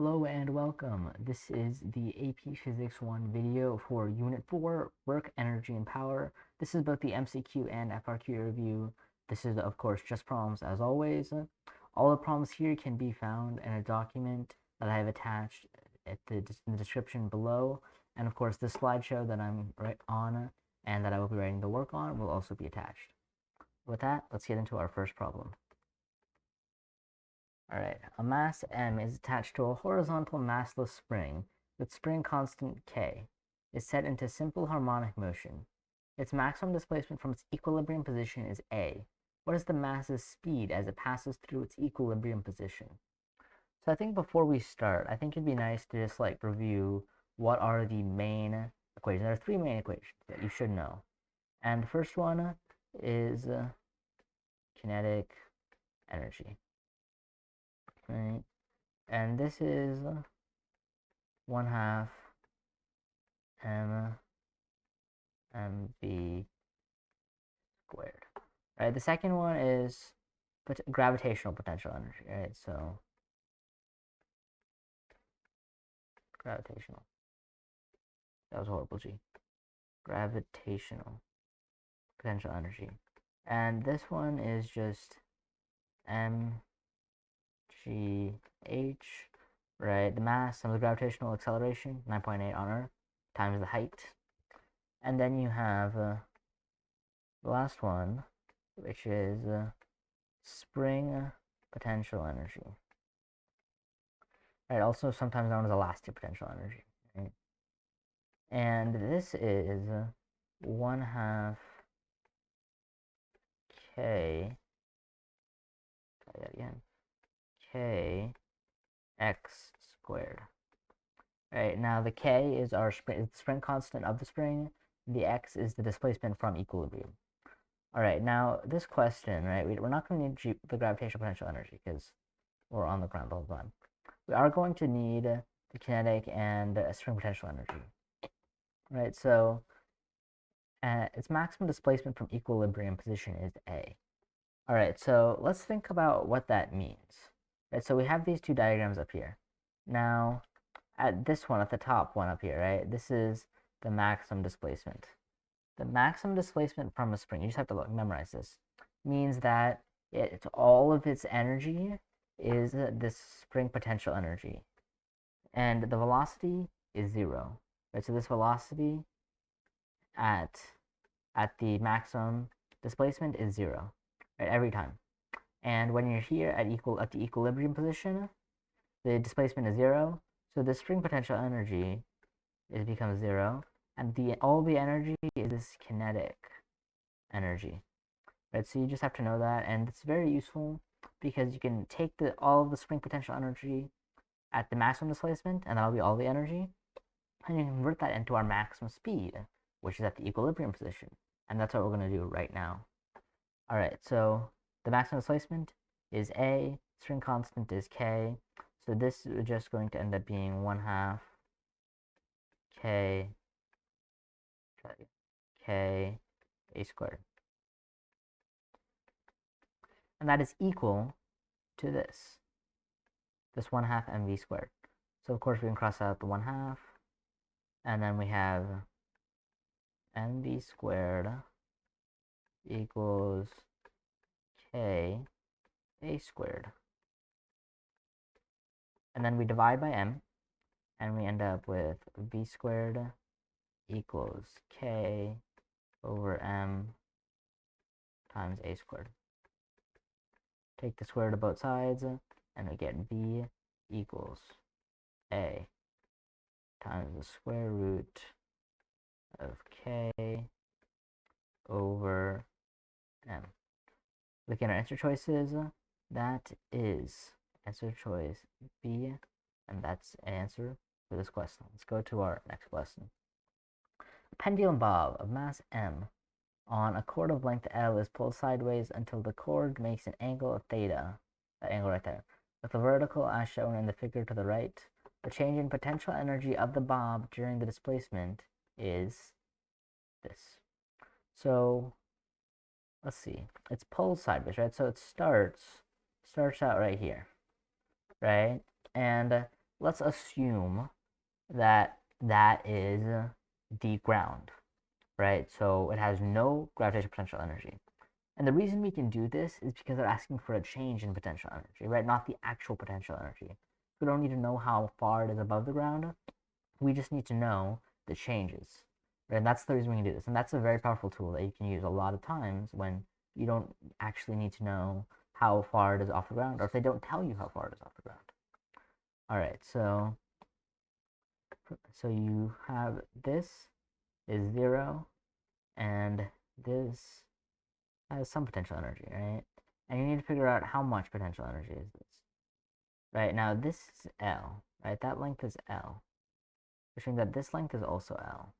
Hello and welcome. This is the AP Physics 1 video for Unit 4, Work, Energy, and Power. This is both the MCQ and FRQ review. This is, of course, just problems as always. All the problems here can be found in a document that I have attached in the description below. And of course, this slideshow that I'm on and that I will be writing the work on will also be attached. With that, let's get into our first problem. Alright, a mass M is attached to a horizontal massless spring with spring constant K. Is set into simple harmonic motion. Its maximum displacement from its equilibrium position is A. What is the mass's speed as it passes through its equilibrium position? So I think before we start, I think it'd be nice to just review what are the main equations. There are three main equations that you should know. And the first one is kinetic energy. Right, and this is 1/2 mv squared. Right, the second one is gravitational potential energy. Right, so gravitational. That was horrible. G. Gravitational potential energy, and this one is just mgh. Right, the mass of the gravitational acceleration, 9.8 on Earth, times the height. And then you have the last one, which is spring potential energy. Right, also sometimes known as elastic potential energy. Right? And this is 1/2 K, try that again, K x squared. Right, now the K is our spring constant of the spring, the x is the displacement from equilibrium. All right, now this question, right, we're not going to need the gravitational potential energy because we're on the ground the whole time. We are going to need the kinetic and spring potential energy. Right, so its maximum displacement from equilibrium position is A. All right, so let's think about what that means. Right, so we have these two diagrams up here. Now, at this one, at the top one up here, right, this is the maximum displacement. The maximum displacement from a spring, you just have to memorize this, means that all of its energy is this spring potential energy. And the velocity is 0. Right, so this velocity at the maximum displacement is 0, right, every time. And when you're here at the equilibrium position, the displacement is 0, so the spring potential energy becomes 0, and all the energy is this kinetic energy. Right, so you just have to know that, and it's very useful because you can take all of the spring potential energy at the maximum displacement, and that'll be all the energy, and you can convert that into our maximum speed, which is at the equilibrium position, and that's what we're going to do right now. All right, so the maximum displacement is A, string constant is K, so this is just going to end up being 1/2 K A squared. And that is equal to this 1/2 mv squared. So of course we can cross out the 1/2, and then we have mv squared equals K A squared. And then we divide by m, and we end up with v squared equals K over m times A squared. Take the square root of both sides, and we get v equals A times the square root of K over m. Looking at our answer choices, that is answer choice B, and that's an answer for this question. Let's go to our next question. A pendulum bob of mass m on a cord of length L is pulled sideways until the cord makes an angle of theta, that angle right there, with the vertical as shown in the figure to the right. The change in potential energy of the bob during the displacement is this. So let's see, it's pulled sideways, right? So it starts out right here, right? And let's assume that that is the ground, right? So it has no gravitational potential energy. And the reason we can do this is because they're asking for a change in potential energy, right? Not the actual potential energy. We don't need to know how far it is above the ground. We just need to know the changes, right? And that's the reason we can do this. And that's a very powerful tool that you can use a lot of times when you don't actually need to know how far it is off the ground, or if they don't tell you how far it is off the ground. All right, so you have this is 0, and this has some potential energy, right? And you need to figure out how much potential energy is this. Right, now this is L, right? That length is L, which means that this length is also L.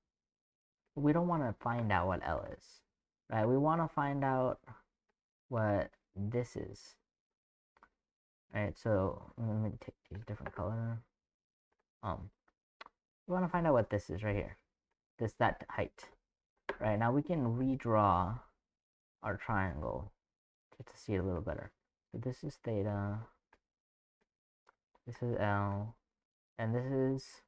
But we don't want to find out what L is, right? We want to find out what this is, right? So let me take a different color. We want to find out what this is right here. That height. Right, now we can redraw our triangle to see it a little better. So this is theta, this is L, and this is,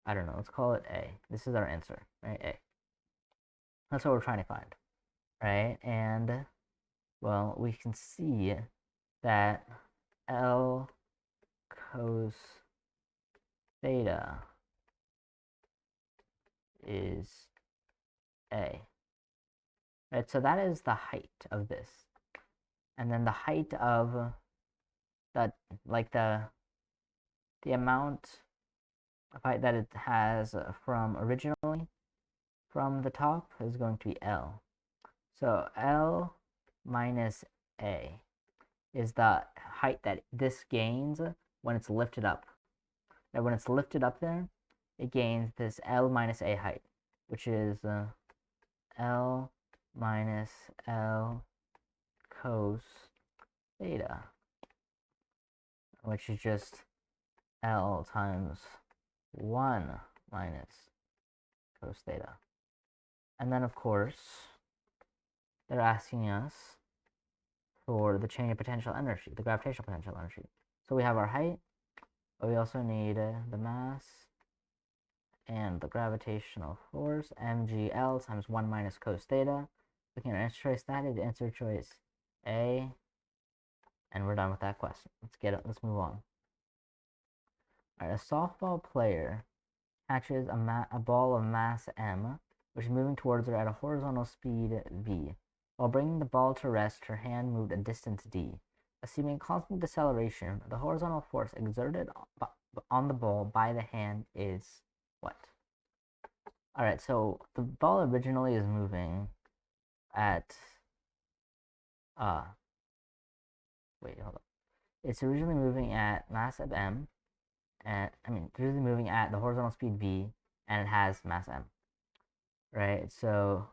I don't know, let's call it A. This is our answer, right? A. That's what we're trying to find, right? And, well, we can see that L cos theta is A. Right, so that is the height of this. And then the height of that, like the amount of height that it has from originally from the top is going to be L. So L minus A is the height that this gains when it's lifted up. And when it's lifted up there, it gains this L minus A height, which is L minus L cos theta, which is just L times 1 minus cos theta. And then, of course, they're asking us for the change of potential energy, the gravitational potential energy. So we have our height, but we also need the mass and the gravitational force, mgl times 1 minus cos theta. Looking at our answer choice, that is answer choice A, and we're done with that question. Let's move on. All right, a softball player catches a ball of mass m, which is moving towards her at a horizontal speed v. While bringing the ball to rest, her hand moved a distance d. Assuming constant deceleration, the horizontal force exerted on the ball by the hand is what? All right, so the ball originally is moving at wait, hold on. It's originally moving at mass of m, and it's originally moving at the horizontal speed v, and it has mass m. Right, so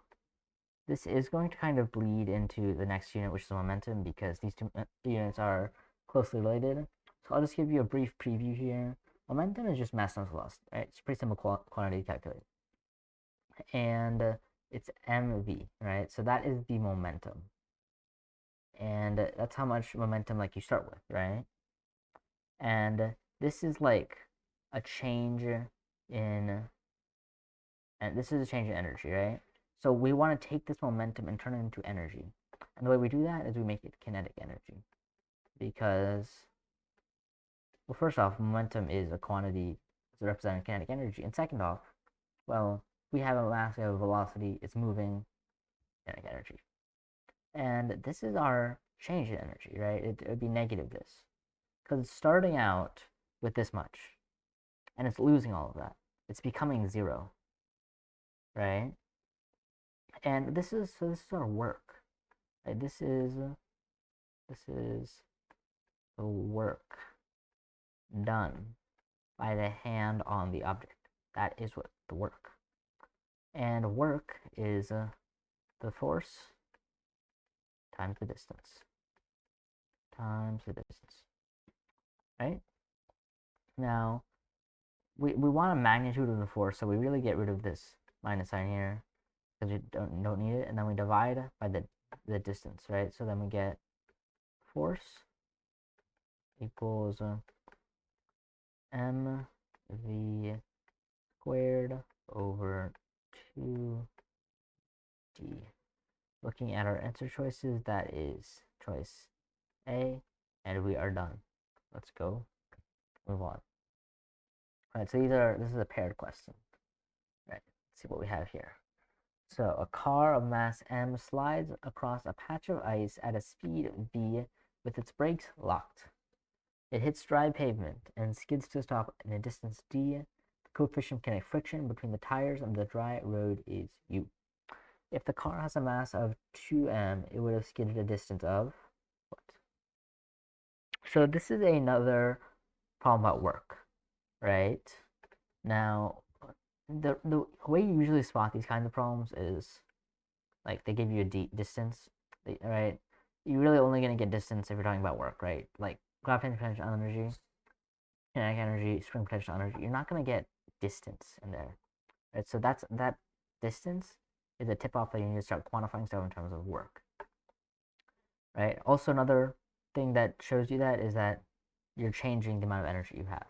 this is going to kind of bleed into the next unit, which is momentum, because these two units are closely related. So I'll just give you a brief preview here. Momentum is just mass times velocity, right? It's a pretty simple quantity to calculate. And it's mv, right? So that is the momentum. And that's how much momentum like you start with, right? And this is like a change in, and this is a change in energy, right? So we want to take this momentum and turn it into energy. And the way we do that is we make it kinetic energy. Because, well, first off, momentum is a quantity representing kinetic energy. And second off, well, we have a mass, we have a velocity, it's moving, kinetic energy. And this is our change in energy, right? It would be negative this. Because it's starting out with this much. And it's losing all of that. It's becoming 0. Right? And this is our work. Right? This is the work done by the hand on the object. That is what the work. And work is the force times the distance. Right? Now, we want a magnitude of the force, so we really get rid of this minus sign here because we don't need it, and then we divide by the distance, right? So then we get force equals mv squared over 2d. Looking at our answer choices, that is choice A, and we are done. Let's go move on. All right, so this is a paired question. Right, let's see what we have here. So a car of mass m slides across a patch of ice at a speed v with its brakes locked. It hits dry pavement and skids to a stop in a distance d. The coefficient of kinetic friction between the tires on the dry road is u. If the car has a mass of 2m, it would have skidded a distance of what? So this is another problem about work, right? Now, the way you usually spot these kinds of problems is like they give you a distance, right? You're really only going to get distance if you're talking about work, right? Like gravitational potential energy, kinetic energy, spring potential energy. You're not going to get distance in there, right? So that distance is a tip off that you need to start quantifying stuff in terms of work, right? Also, another thing that shows you that is that you're changing the amount of energy you have,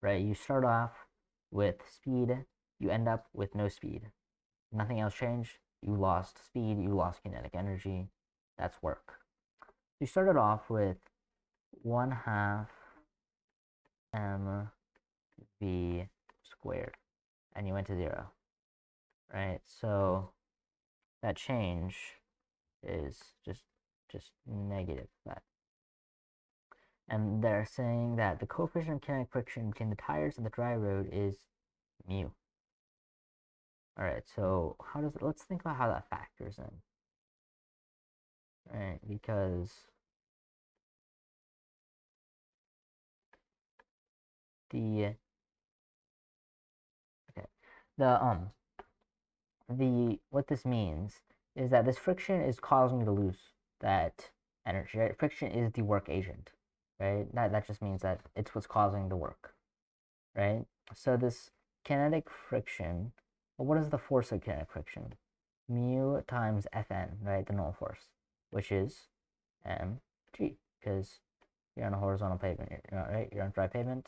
right? You start off with speed, you end up with no speed. Nothing else changed. You lost speed, you lost kinetic energy. That's work. You started off with 1/2 mv squared, and you went to 0, right? So that change is just negative that. And they're saying that the coefficient of kinetic friction between the tires and the dry road is mu. All right, so let's think about how that factors in, right? Because the okay, the what this means is that this friction is causing you to lose that energy, right? Friction is the work agent, right? That just means that it's what's causing the work, right? So this kinetic friction, well, what is the force of kinetic friction? Mu times Fn, right? The null force, which is mg, because you're on a horizontal pavement, right? You're on dry pavement.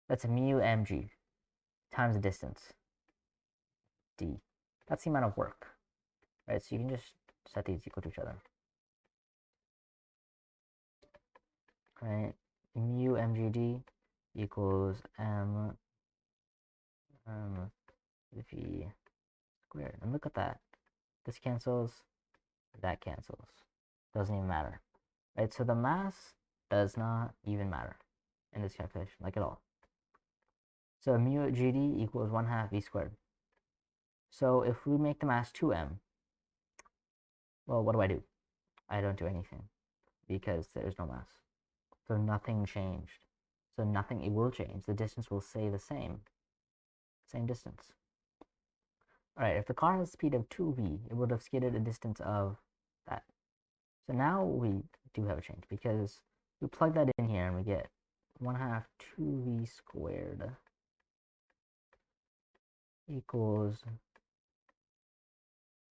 That's mu mg times the distance, d. That's the amount of work, right? So you can just set these equal to each other, right? Mu mgd equals m v squared. And look at that. This cancels, that cancels. Doesn't even matter, right? So the mass does not even matter in this calculation, like at all. So mu gd equals 1/2 v squared. So if we make the mass 2m, well, what do? I don't do anything because there's no mass. So nothing changed. So nothing, it will change. The distance will stay the same distance. All right, if the car has a speed of 2v, it would have skidded a distance of that. So now we do have a change because we plug that in here and we get 1/2 2v squared equals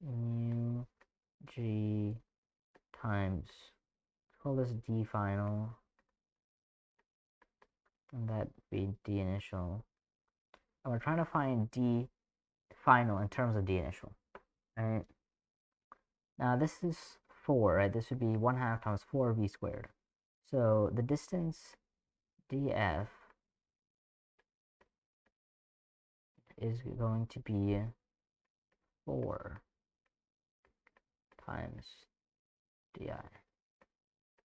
mu g times, call this d final, and that be d initial. And we're trying to find d final in terms of d initial. Right? Now this is 4, right? This would be 1/2 times 4v squared. So the distance df is going to be 4 times di.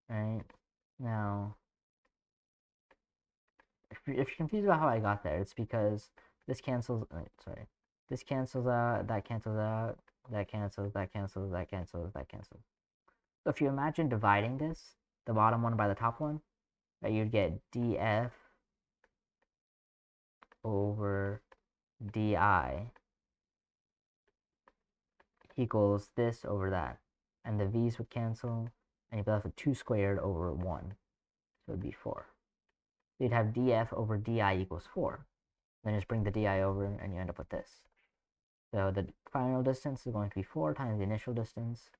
Right? Now, if you're confused about how I got there, it's because this cancels, sorry, this cancels out, that cancels out, that cancels, that cancels, that cancels, that cancels. So if you imagine dividing this, the bottom one by the top one, right, you'd get df over di equals this over that. And the v's would cancel, and you'd be left with 2 squared over 1. So it would be 4. So you'd have df over di equals 4. Then just bring the di over, and you end up with this. So the final distance is going to be 4 times the initial distance.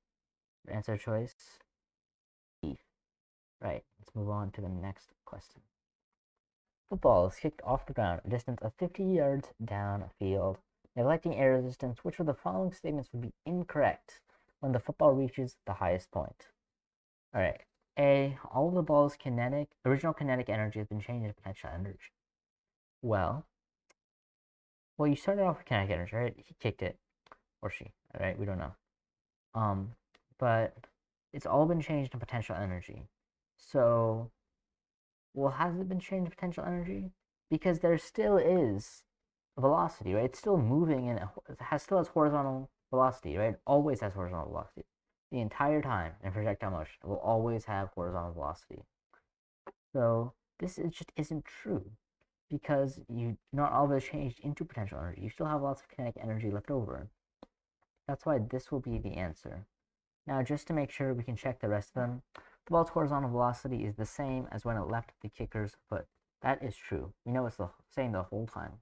Your answer choice, E. Right, let's move on to the next question. Football is kicked off the ground a distance of 50 yards downfield. Neglecting air resistance, which of the following statements would be incorrect when the football reaches the highest point? Alright. A. All of the ball's original kinetic energy has been changed into potential energy. Well, you started off with kinetic energy, right? He kicked it. Or she. Alright, we don't know. But it's all been changed to potential energy. So, well, has it been changed to potential energy? Because there still is velocity, right? It's still moving and it still has horizontal velocity, right? It always has horizontal velocity. The entire time in projectile motion, it will always have horizontal velocity. So this just isn't true because not all of it is changed into potential energy. You still have lots of kinetic energy left over. That's why this will be the answer. Now, just to make sure we can check the rest of them, the ball's horizontal velocity is the same as when it left the kicker's foot. That is true. We know it's the same the whole time.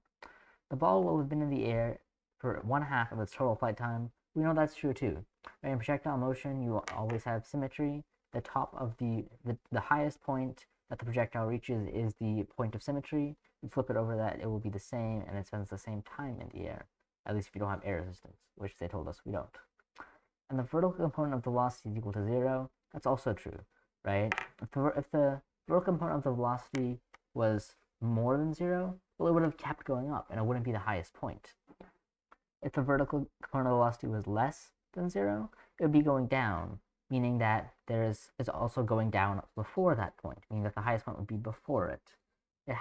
The ball will have been in the air for 1/2 of its total flight time. We know that's true too. Right? In projectile motion, you will always have symmetry. The top of the highest point that the projectile reaches is the point of symmetry. You flip it over that, it will be the same, and it spends the same time in the air. At least if you don't have air resistance, which they told us we don't. And the vertical component of the velocity is equal to 0. That's also true, right? If the vertical component of the velocity was more than 0, well, it would have kept going up, and it wouldn't be the highest point. If the vertical component of the velocity was less than 0, it would be going down, meaning that it's also going down before that point, meaning that the highest point would be before it. The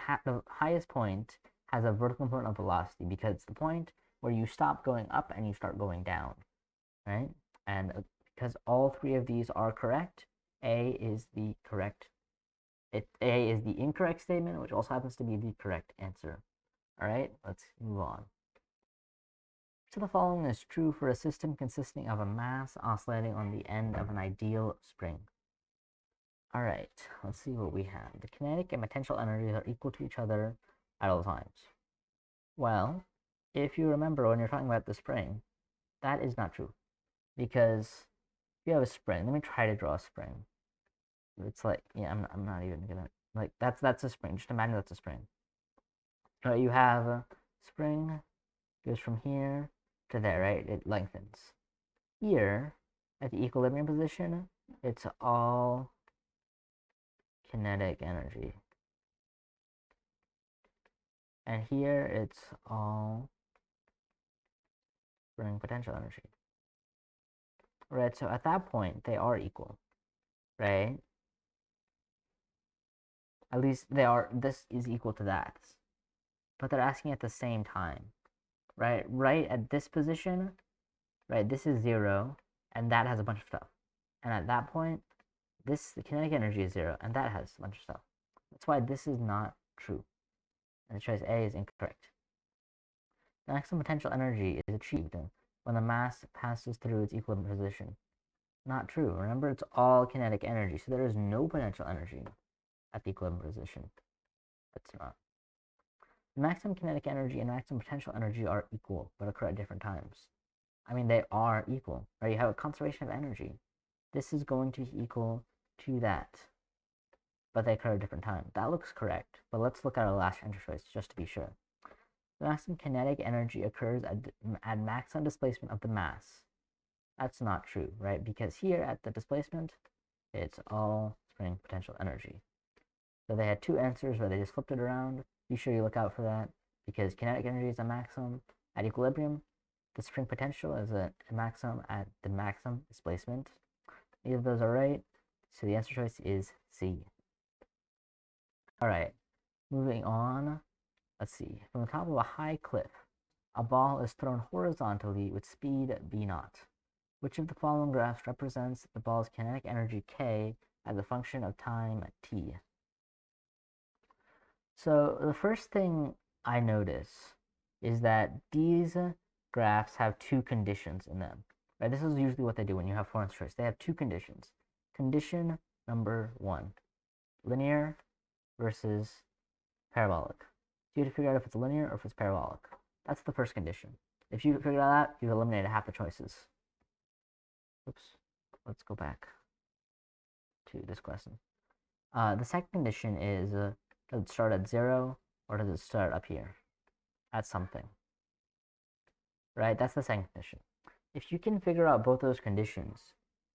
highest point has a vertical component of velocity because it's the point where you stop going up and you start going down, right? And because all three of these are correct, A is the correct. A is the incorrect statement, which also happens to be the correct answer. All right, let's move on. So the following is true for a system consisting of a mass oscillating on the end of an ideal spring. All right, let's see what we have. The kinetic and potential energies are equal to each other at all times. Well, if you remember when you're talking about the spring, that is not true. Because if you have a spring, let me try to draw a spring. It's like, yeah, I'm not even gonna, like, that's a spring. Just imagine that's a spring. All right, you have a spring, goes from here to there, right? It lengthens. Here, at the equilibrium position, it's all kinetic energy. And here, it's all spring potential energy. Right, so at that point, they are equal, right? At least they are, this is equal to that. But they're asking at the same time, right? Right at this position, right, this is 0, and that has a bunch of stuff. And at that point, the kinetic energy is 0, and that has a bunch of stuff. That's why this is not true. And the choice A is incorrect. The maximum potential energy is achieved when the mass passes through its equilibrium position. Not true. Remember, it's all kinetic energy, so there is no potential energy at the equilibrium position. That's not. The maximum kinetic energy and maximum potential energy are equal, but occur at different times. I mean, they are equal, right? You have a conservation of energy. This is going to be equal to that, but they occur at different times. That looks correct, but let's look at our last answer choice just to be sure. The maximum kinetic energy occurs at maximum displacement of the mass. That's not true, right? Because here at the displacement, it's all spring potential energy. So they had two answers where they just flipped it around. Be sure you look out for that because kinetic energy is a maximum at equilibrium. The spring potential is a maximum at the maximum displacement. Either of those are right, so the answer choice is C. All right, moving on. Let's see. From the top of a high cliff, a ball is thrown horizontally with speed v0. Which of the following graphs represents the ball's kinetic energy K as a function of time t? So the first thing I notice is that these graphs have two conditions in them. Right? This is usually what they do when you have four answer choice. They have two conditions. Condition number 1, linear versus parabolic. So you have to figure out if it's linear or if it's parabolic. That's the first condition. If you figure that out, you've eliminated half the choices. Oops. Let's go back to this question. The second condition is Does it start at 0, or does it start up here at something? Right? That's the second condition. If you can figure out both those conditions,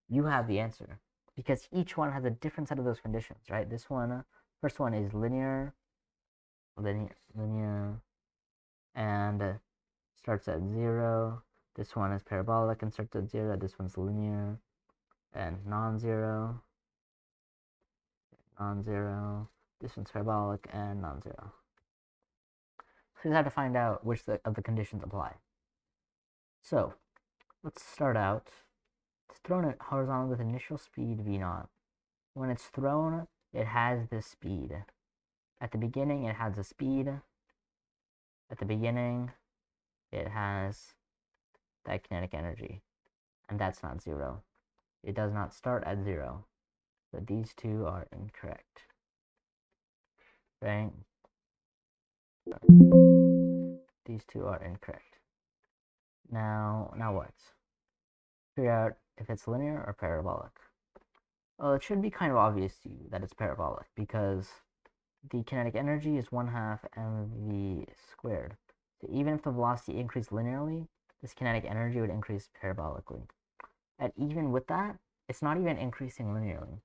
you have the answer, because each one has a different set of those conditions, right? This one, first one is linear, and starts at 0. This one is parabolic and starts at 0. This one's linear and non-zero. This one's parabolic and non-zero. So you have to find out which of the conditions apply. So let's start out. It's thrown at horizontal with initial speed v0. When it's thrown, it has this speed. At the beginning, it has a speed. At the beginning, it has that kinetic energy. And that's not 0. It does not start at 0. So these two are incorrect. Right? These two are incorrect. Now what? Figure out if it's linear or parabolic. Well, it should be kind of obvious to you that it's parabolic, because the kinetic energy is 1/2 mv squared. So even if the velocity increased linearly, this kinetic energy would increase parabolically. And even with that, it's not even increasing linearly,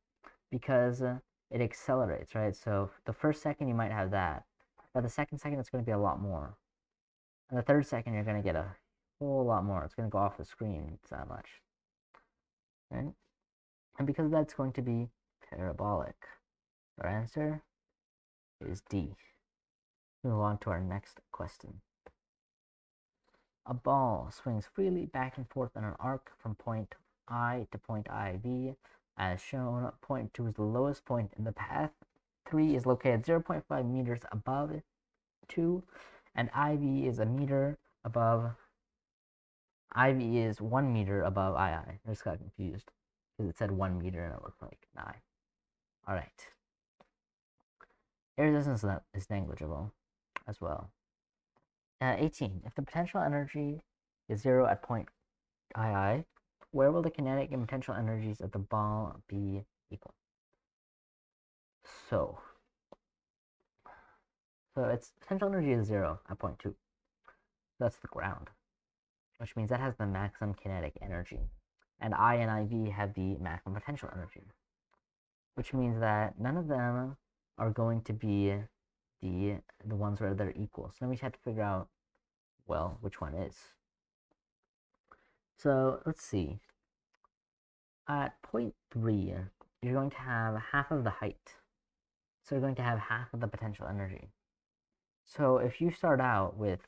because it accelerates, right? So the first second you might have that, but the second it's going to be a lot more. And the third second you're going to get a whole lot more. It's going to go off the screen. It's that much. Right? And because that's going to be parabolic, our answer is D. Move on to our next question. A ball swings freely back and forth in an arc from point I to point IV. As shown, point 2 is the lowest point in the path. 3 is located 0.5 meters above 2, and IV is a meter above. IV is 1 meter above II. I just got confused because it said 1 meter and it looked like an I. All right. Air resistance is negligible as well. 18. If the potential energy is 0 at point II, where will the kinetic and potential energies of the ball be equal? So its potential energy is 0 at point 2. That's the ground, which means that has the maximum kinetic energy. And I and IV have the maximum potential energy, which means that none of them are going to be the ones where they're equal. So then we have to figure out, well, which one is. So let's see. At point 3, you're going to have half of the height. So you're going to have half of the potential energy. So if you start out with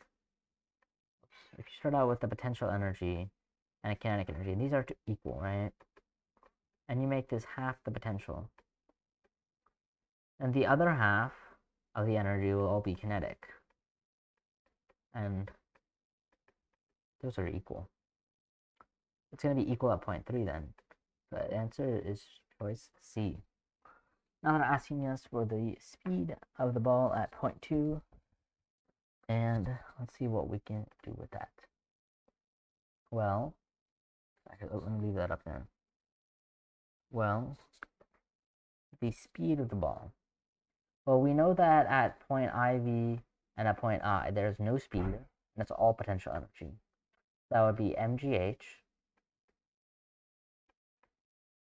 the potential energy and a kinetic energy, and these are equal, right? And you make this half the potential, and the other half of the energy will all be kinetic, and those are equal. It's going to be equal at point 3 then. The answer is choice C. Now they're asking us for the speed of the ball at point 2, and let's see what we can do with that. Well, actually, let me leave that up there. Well, the speed of the ball. Well, we know that at point IV and at point I, there's no speed, and it's all potential energy. That would be mgh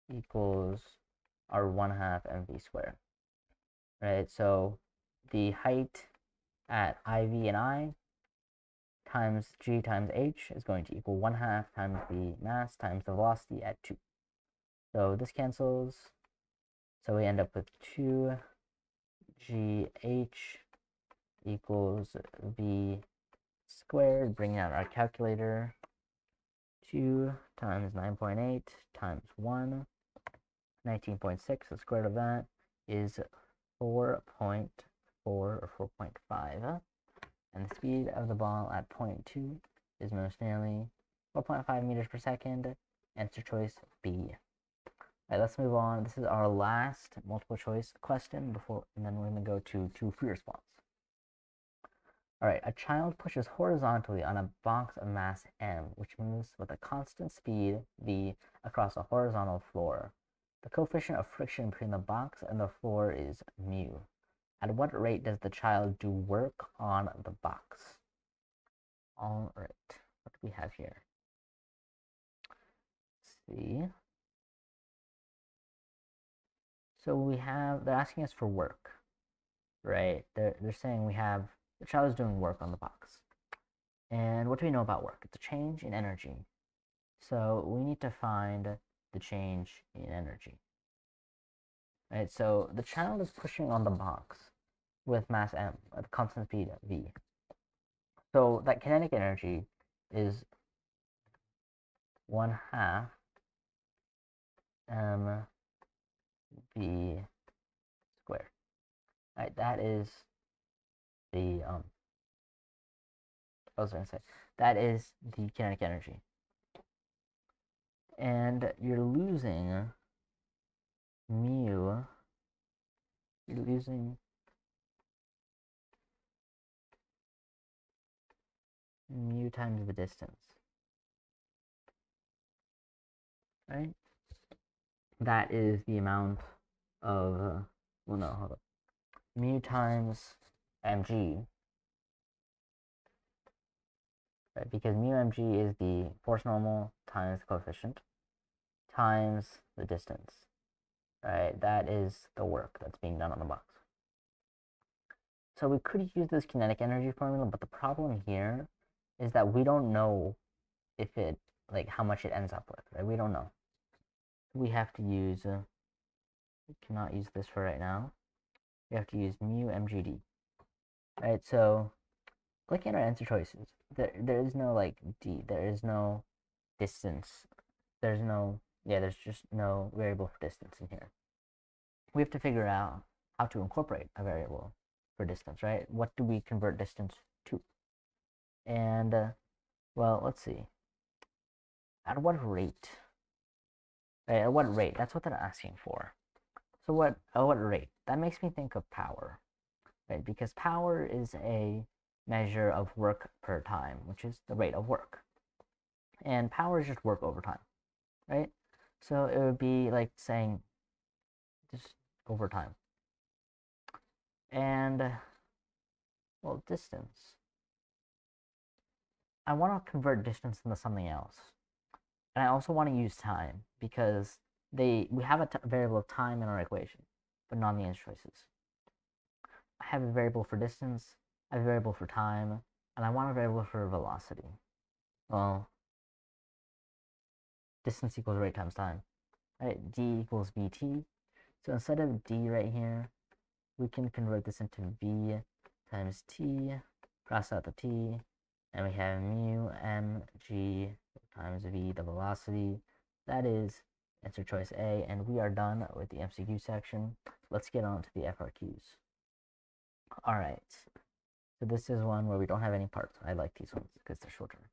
equals our 1/2 mv squared. Right, so the height at IV and I times g times h is going to equal 1/2 times the mass times the velocity at 2. So this cancels. So we end up with 2gh equals v squared, bringing out our calculator. 2 times 9.8 times 1, 19.6. The square root of that is 4.4 or 4.5. And the speed of the ball at point 2 is most nearly 4.5 meters per second. Answer choice B. Alright, let's move on. This is our last multiple choice question and then we're going to go to free response. Alright, a child pushes horizontally on a box of mass m, which moves with a constant speed v across a horizontal floor. The coefficient of friction between the box and the floor is mu. At what rate does the child do work on the box? All right, what do we have here? Let's see. So they're asking us for work, right? They're saying the child is doing work on the box. And what do we know about work? It's a change in energy. So we need to find the change in energy. Right, so the child is pushing on the box with mass m at constant speed v. So that kinetic energy is 1/2 mv squared. Right, that is the I was going to say that is the kinetic energy, and you're losing mu. You're losing mu times the distance, right? That is the amount of, well, no, hold up. Mu times mg, right? Because mu mg is the force normal times the coefficient times the distance, right? That is the work that's being done on the box. So we could use this kinetic energy formula, but the problem here is that we don't know if it, like, how much it ends up with, right? We don't know. We have to use, we cannot use this for right now. We have to use mu mgd, right? So looking at our answer choices, there is no, like, d, there is no distance, there's just no variable for distance in here. We have to figure out how to incorporate a variable for distance, right? What do we convert distance to? And, well, let's see. At what rate? Right, at what rate? That's what they're asking for. So at what rate? That makes me think of power, right? Because power is a measure of work per time, which is the rate of work. And power is just work over time, right? So it would be like saying just over time. And, well, distance. I want to convert distance into something else. And I also want to use time because we have a variable of time in our equation, but not in the answer choices. I have a variable for distance, I have a variable for time, and I want a variable for velocity. Well, distance equals rate times time, right? D equals vt. So instead of d right here, we can convert this into v times t, cross out the t, and we have mu mg times v, the velocity. That is answer choice A, and we are done with the MCQ section. Let's get on to the FRQs. All right, so this is one where we don't have any parts. I like these ones because they're shorter,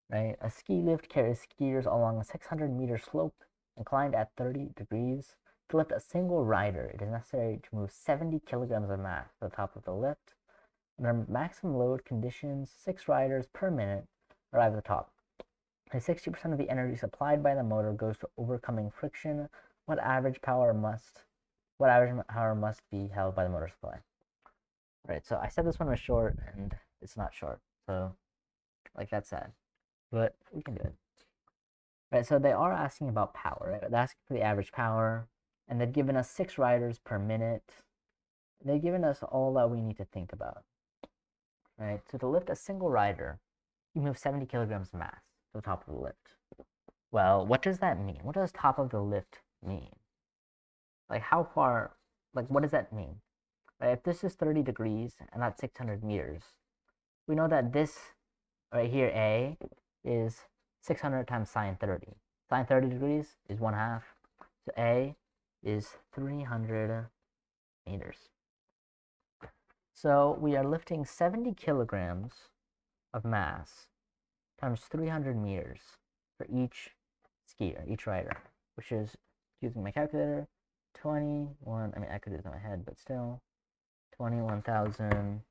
right? A ski lift carries skiers along a 600-meter slope inclined at 30 degrees. To lift a single rider, it is necessary to move 70 kilograms of mass to the top of the lift. Under maximum load conditions, 6 riders per minute arrive at the top. 60% of the energy supplied by the motor goes to overcoming friction. What average power must be held by the motor supply? Right, so I said this one was short, and it's not short. So, like, that's sad. But we can do it. Right, so they are asking about power, right? They're asking for the average power, and they've given us 6 riders per minute. They've given us all that we need to think about. Right, so to lift a single rider, you move 70 kilograms of mass to the top of the lift. Well, what does that mean? What does top of the lift mean? Like, how far, like, what does that mean? Right, if this is 30 degrees and that's 600 meters, we know that this right here, A, is 600 times sine 30. Sine 30 degrees is 1/2. So A is 300 meters. So we are lifting 70 kilograms of mass times 300 meters for each skier, each rider, which is, using my calculator, 21, I mean, I could do this in my head, but still, 21,000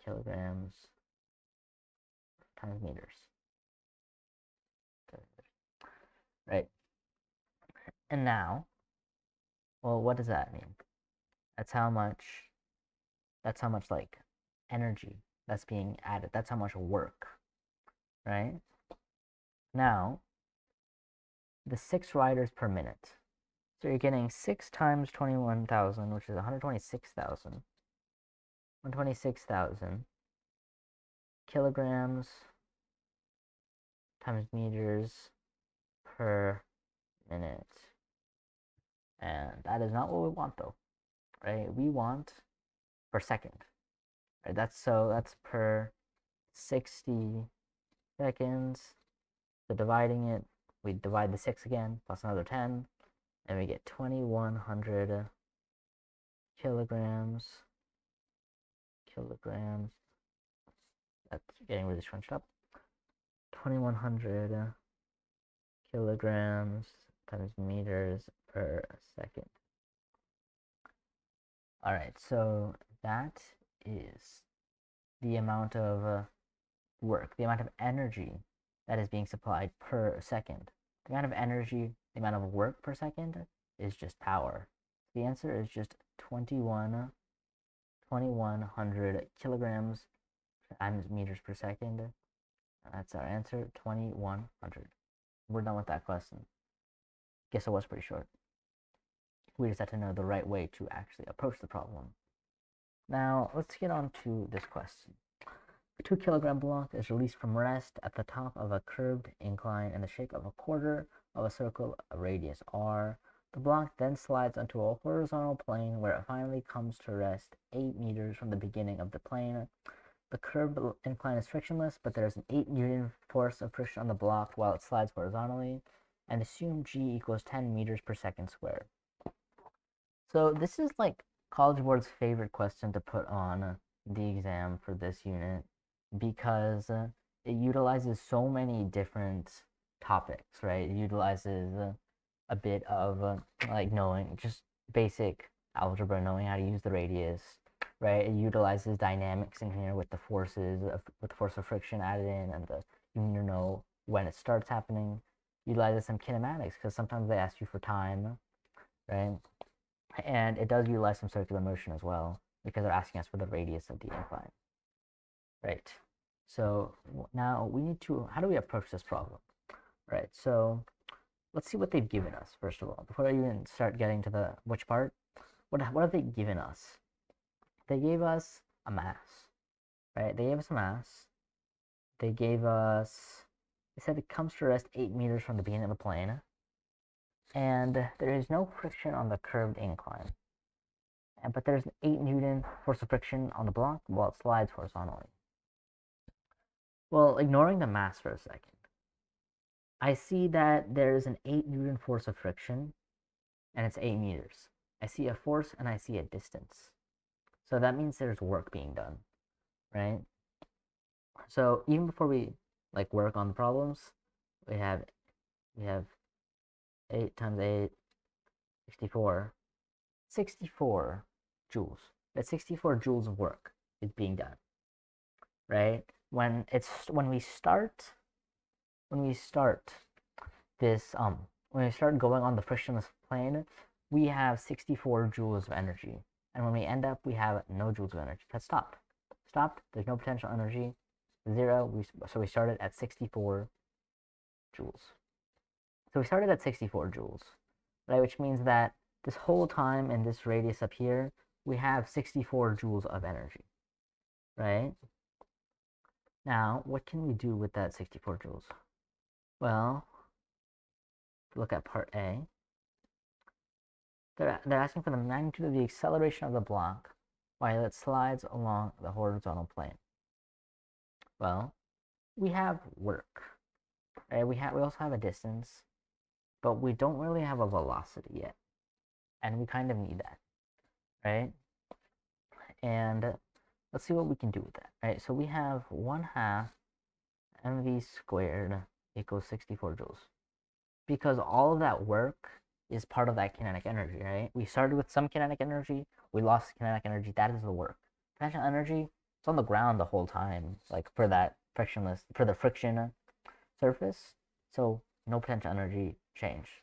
kilograms times meters. right? And now, well, what does that mean? That's how much like energy that's being added. That's how much work, right? Now, the 6 riders per minute. So you're getting 6 times 21,000, which is 126,000. 126,000 kilograms times meters per minute. And that is not what we want though, right? We want per second, right? That's per 60 seconds. So dividing it, we divide the 6 again, plus another 10, and we get 2,100 kilograms. That's getting really scrunched up. 2,100 kilograms times meters per second. All right, so that is the amount of work, the amount of energy that is being supplied per second. The amount of energy, the amount of work per second is just power. The answer is just 2,100 kilograms times meters per second. That's our answer, 2,100. We're done with that question. Guess it was pretty short. We just had to know the right way to actually approach the problem. Now, let's get on to this question. A 2 kilogram block is released from rest at the top of a curved incline in the shape of a quarter of a circle, a radius r. The block then slides onto a horizontal plane where it finally comes to rest 8 meters from the beginning of the plane. The curved incline is frictionless, but there is an 8 Newton force of friction on the block while it slides horizontally, and assume g equals 10 meters per second squared. So this is like College Board's favorite question to put on the exam for this unit because it utilizes so many different topics, right? It utilizes a bit of like knowing just basic algebra, knowing how to use the radius, right? It utilizes dynamics in here with the forces, with the force of friction added in, and you need to know when it starts happening. Utilizes some kinematics because sometimes they ask you for time, right? And it does utilize some circular motion as well because they're asking us for the radius of the incline. Right. So now we need to, how do we approach this problem? Right. So let's see what they've given us, first of all. Before I even start getting to the which part, what have they given us? They gave us a mass, right? They gave us a mass. They gave us, they said it comes to rest 8 meters from the beginning of the plane. And there is no friction on the curved incline. But there's an 8 Newton force of friction on the block while it slides horizontally. Well, ignoring the mass for a second, I see that there's an 8 Newton force of friction and it's 8 meters. I see a force and I see a distance. So that means there's work being done, right? So even before we like work on the problems, we have 8 times 8, 64. 64 joules. That 64 joules of work is being done, right? When we start this when we start going on the frictionless plane, we have 64 joules of energy, and when we end up, we have no joules of energy. That's stopped. There's no potential energy. 0. So we started at 64 joules. So we started at 64 joules, right? Which means that this whole time in this radius up here, we have 64 joules of energy, right? Now, what can we do with that 64 joules? Well, look at part A. They're asking for the magnitude of the acceleration of the block while it slides along the horizontal plane. Well, we have work, right? We also have a distance, but we don't really have a velocity yet, and we kind of need that, right? And let's see what we can do with that, right? So we have 1/2 mv squared equals 64 joules. Because all of that work is part of that kinetic energy, right? We started with some kinetic energy, we lost kinetic energy, that is the work. Potential energy, it's on the ground the whole time, like for that frictionless, for the friction surface. So no potential energy change.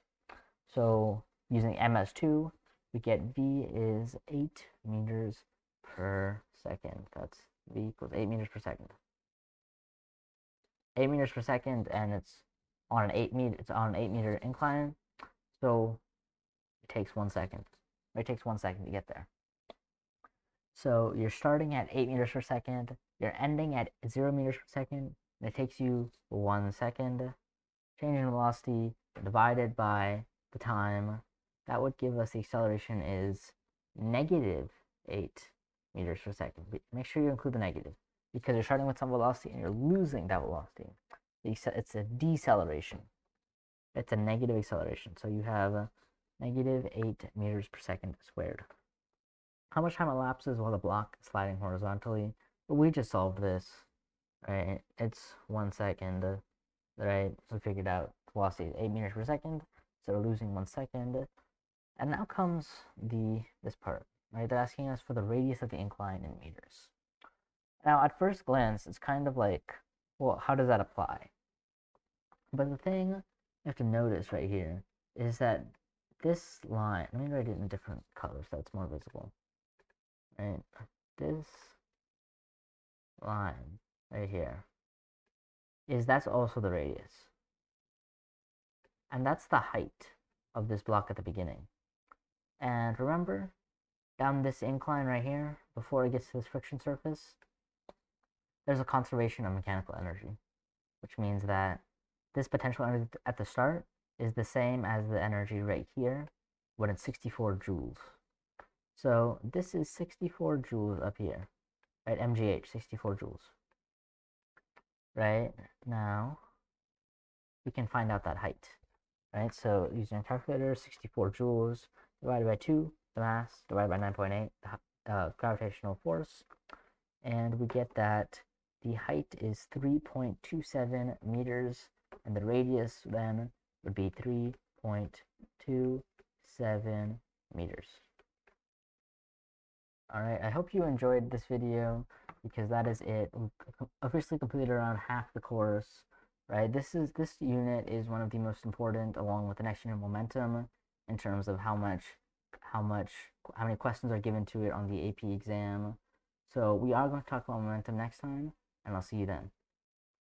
So using ms2, we get v is 8 meters per second. That's v equals 8 meters per second. 8 meters per second, and it's on an 8-meter incline, so it takes 1 second. It takes 1 second to get there. So you're starting at 8 meters per second, you're ending at 0 meters per second, and it takes you 1 second. Change in velocity divided by the time, that would give us the acceleration is negative 8 meters per second. Make sure you include the negative, because you're starting with some velocity and you're losing that velocity. It's a deceleration. It's a negative acceleration. So you have negative 8 meters per second squared. How much time elapses while the block is sliding horizontally? Well, we just solved this, right? It's 1 second, right? We figured out velocity is 8 meters per second, so we're losing 1 second. And now comes this part, right? They're asking us for the radius of the incline in meters. Now, at first glance, it's kind of like, well, how does that apply? But the thing you have to notice right here is that this line, let me write it in different colors so it's more visible. Right, this line right here that's also the radius, and that's the height of this block at the beginning. And remember, down this incline right here, before it gets to this friction surface, there's a conservation of mechanical energy, which means that this potential energy at the start is the same as the energy right here when it's 64 joules. So this is 64 joules up here, right? MGH, 64 joules. Right, now we can find out that height, right? So using a calculator, 64 joules divided by 2, the mass, divided by 9.8, the gravitational force, and we get that the height is 3.27 meters, and the radius then would be 3.27 meters. Alright, I hope you enjoyed this video, because that is it. We officially completed around half the course, right? This unit is one of the most important, along with the next unit, momentum, in terms of how many questions are given to it on the AP exam. So we are going to talk about momentum next time, and I'll see you then.